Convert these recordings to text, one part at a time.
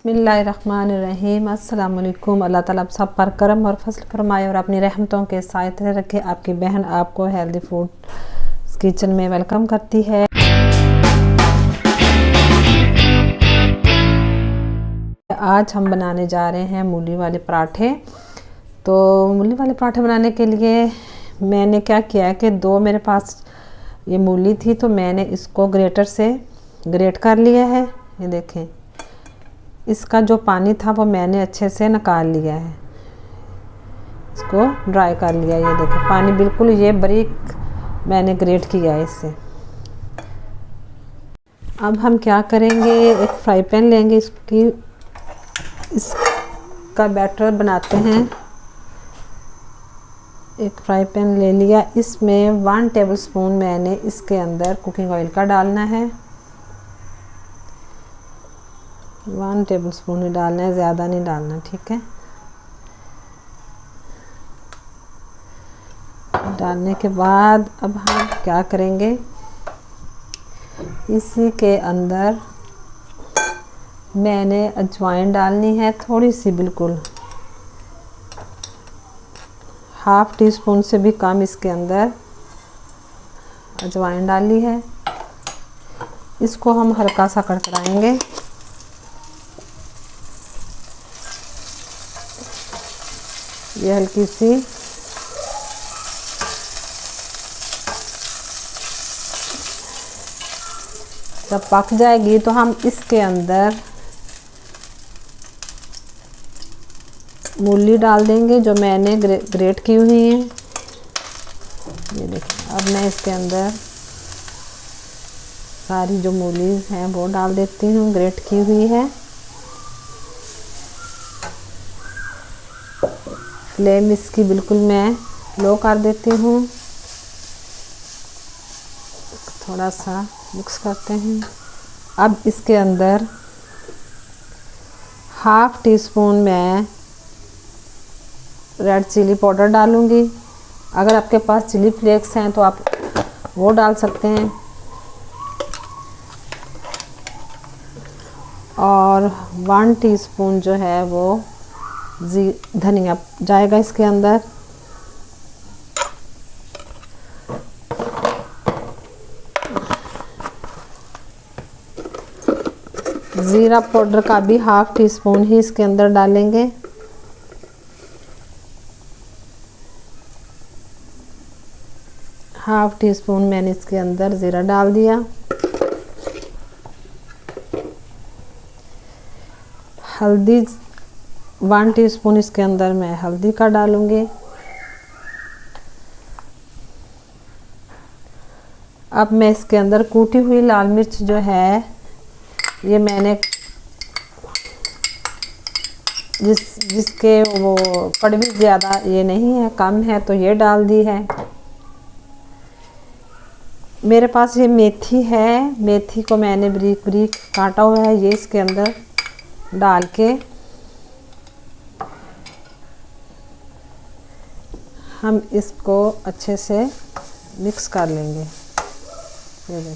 बिस्मिल्लाहिर्रहमानिर्रहीम। अस्सलाम वालेकुम। अल्लाह ताला आप सब पर करम और फजल फरमाए और अपनी रहमतों के साथ रखे। आपकी बहन आपको हेल्दी फूड किचन में वेलकम करती है। आज हम बनाने जा रहे हैं मूली वाले पराठे। तो मूली वाले पराठे बनाने के लिए मैंने क्या किया है कि दो मेरे पास ये मूली थी, तो मैंने इसको ग्रेटर से ग्रेट कर लिया है। ये देखें, इसका जो पानी था वो मैंने अच्छे से निकाल लिया है, इसको ड्राई कर लिया। ये देखें, पानी बिल्कुल ये बारीक मैंने ग्रेट किया है इससे। अब हम क्या करेंगे, एक फ्राई पैन लेंगे, इसका बैटर बनाते हैं। एक फ्राई पैन ले लिया, इसमें 1 टेबलस्पून मैंने इसके अंदर कुकिंग ऑयल का डालना है। 1 टेबलस्पून ही डालना है, ज़्यादा नहीं डालना, ठीक है। डालने के बाद अब हम क्या करेंगे, इसी के अंदर मैंने अजवाइन डालनी है, थोड़ी सी, बिल्कुल 1/2 टीस्पून से भी कम इसके अंदर अजवाइन डाली है। इसको हम हल्का सा कड़कड़ाएंगे। ये हल्की सी जब पक जाएगी तो हम इसके अंदर मूली डाल देंगे जो मैंने ग्रेट की हुई है। ये देखिए, अब मैं इसके अंदर सारी जो मूली हैं वो डाल देती हूँ, ग्रेट की हुई है। फ्लेम इसकी बिल्कुल मैं लो कर देती हूँ। थोड़ा सा मिक्स करते हैं। अब इसके अंदर 1/2 टीस्पून मैं रेड चिली पाउडर डालूँगी। अगर आपके पास चिली फ्लेक्स हैं तो आप वो डाल सकते हैं। और 1 टीस्पून जो है वो धनिया जाएगा इसके अंदर। ज़ीरा पाउडर का भी 1/2 टीस्पून ही इसके अंदर डालेंगे। हाफ टी स्पून मैंने इसके अंदर ज़ीरा डाल दिया। हल्दी 1 टीस्पून इसके अंदर मैं हल्दी का डालूंगी। अब मैं इसके अंदर कूटी हुई लाल मिर्च जो है, ये मैंने जिसके वो कड़वी ज़्यादा ये नहीं है, कम है, तो ये डाल दी है। मेरे पास ये मेथी है, मेथी को मैंने बारीक बारीक काटा हुआ है, ये इसके अंदर डाल के हम इसको अच्छे से मिक्स कर लेंगे। ये देखिए,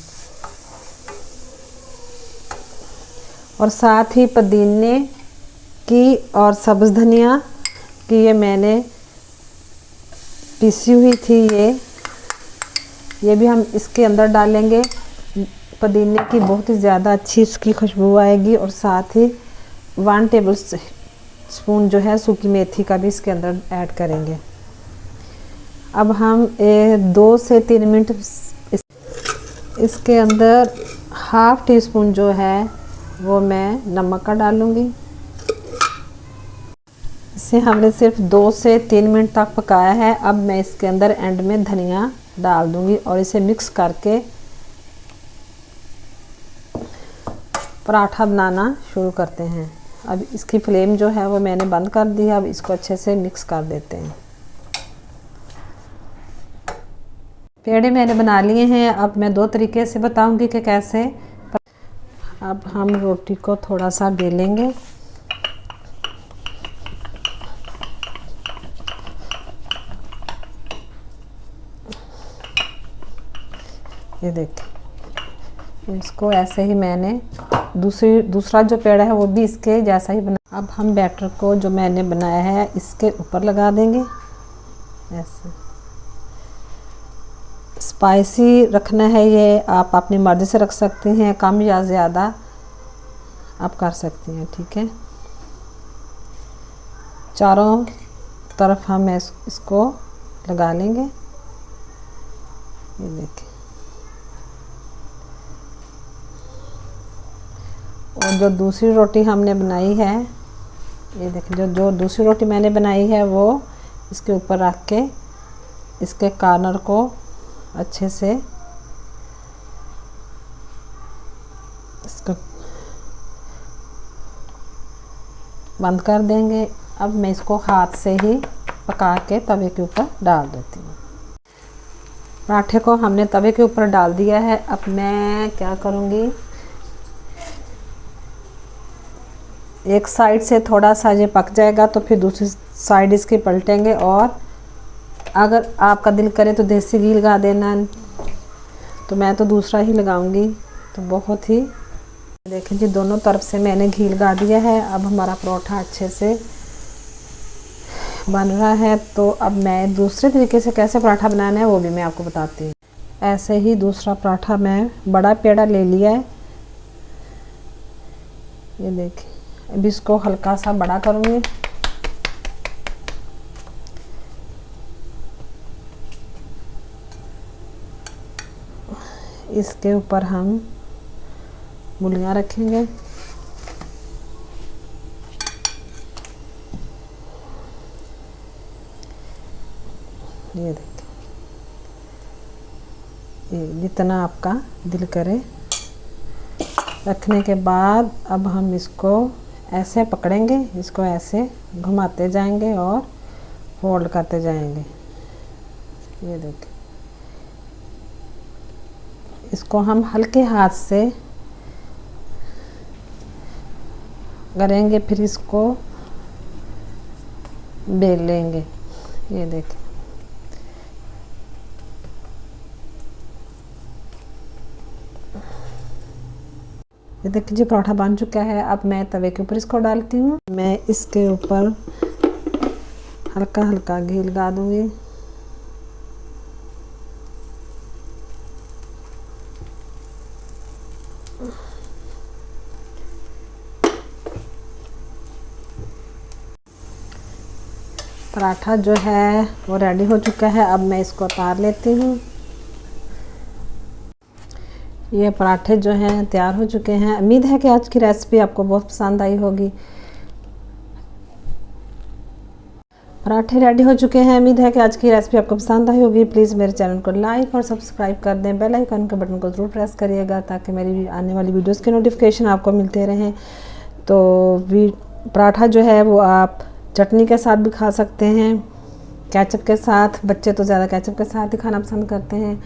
और साथ ही पुदीने की और सब्ज़ धनिया की ये मैंने पीसी हुई थी, ये भी हम इसके अंदर डालेंगे। पुदीने की बहुत ही ज़्यादा अच्छी इसकी खुशबू आएगी। और साथ ही 1 टेबल स्पून जो है सूखी मेथी का भी इसके अंदर ऐड करेंगे। अब हम 2 से 3 मिनट इसके अंदर 1/2 टीस्पून जो है वो मैं नमक का डालूँगी। इसे हमने सिर्फ 2 से 3 मिनट तक पकाया है। अब मैं इसके अंदर एंड में धनिया डाल दूँगी और इसे मिक्स करके पराठा बनाना शुरू करते हैं। अब इसकी फ्लेम जो है वो मैंने बंद कर दी है। अब इसको अच्छे से मिक्स कर देते हैं। पेड़े मैंने बना लिए हैं। अब मैं 2 तरीके से बताऊंगी कि कैसे। अब हम रोटी को थोड़ा सा बेलेंगे। ये देखिए, इसको ऐसे ही मैंने दूसरा जो पेड़ा है वो भी इसके जैसा ही बना। अब हम बैटर को जो मैंने बनाया है इसके ऊपर लगा देंगे ऐसे। स्पाइसी रखना है ये, आप अपनी मर्ज़ी से रख सकते हैं, कम या ज़्यादा आप कर सकते हैं, ठीक है। चारों तरफ हम इसको लगा लेंगे, ये देखिए। और जो दूसरी रोटी हमने बनाई है, ये देखिए, जो दूसरी रोटी मैंने बनाई है वो इसके ऊपर रख के इसके कॉर्नर को अच्छे से इसको बंद कर देंगे। अब मैं इसको हाथ से ही पका के तवे के ऊपर डाल देती हूँ। पराठे को हमने तवे के ऊपर डाल दिया है। अब मैं क्या करूँगी, एक साइड से थोड़ा सा ये पक जाएगा तो फिर दूसरी साइड इसकी पलटेंगे, और अगर आपका दिल करे तो देसी घी लगा देना, तो मैं तो दूसरा ही लगाऊंगी। तो बहुत ही देखें जी, दोनों तरफ से मैंने घी लगा दिया है। अब हमारा परोठा अच्छे से बन रहा है। तो अब मैं दूसरे तरीके से कैसे पराठा बनाना है वो भी मैं आपको बताती हूँ। ऐसे ही दूसरा पराठा मैं बड़ा पेड़ा ले लिया है, ये देखिए। अब इसको हल्का सा बड़ा करूँगी, इसके ऊपर हम मूलियाँ रखेंगे, ये देखिए, ये जितना आपका दिल करे। रखने के बाद अब हम इसको ऐसे पकड़ेंगे, इसको ऐसे घुमाते जाएंगे और फोल्ड करते जाएंगे, ये देखिए। इसको हम हल्के हाथ से करेंगे, फिर इसको बेल लेंगे, ये देखिए। ये देखिए जी, पराठा बन चुका है। अब मैं तवे के ऊपर इसको डालती हूँ। मैं इसके ऊपर हल्का हल्का घी लगा दूँगी, पराठा जो है वो रेडी हो चुका है। अब मैं इसको उतार लेती हूँ। ये पराठे जो हैं तैयार हो चुके हैं। उम्मीद है कि आज की रेसिपी आपको बहुत पसंद आई होगी। पराठे रेडी हो चुके हैं। उम्मीद है कि आज की रेसिपी आपको पसंद आई होगी। प्लीज़ मेरे चैनल को लाइक और सब्सक्राइब कर दें। बेल आइकन के बटन को ज़रूर प्रेस करिएगा ताकि मेरी आने वाली वीडियोस के नोटिफिकेशन आपको मिलते रहें। तो पराठा जो है वो आप चटनी के साथ भी खा सकते हैं, केचप के साथ। बच्चे तो ज़्यादा केचप के साथ ही खाना पसंद करते हैं।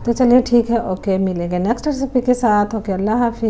तो चलिए ठीक है, ओके, मिलेंगे नेक्स्ट रेसिपी के साथ। ओके, अल्लाह हाफिज़।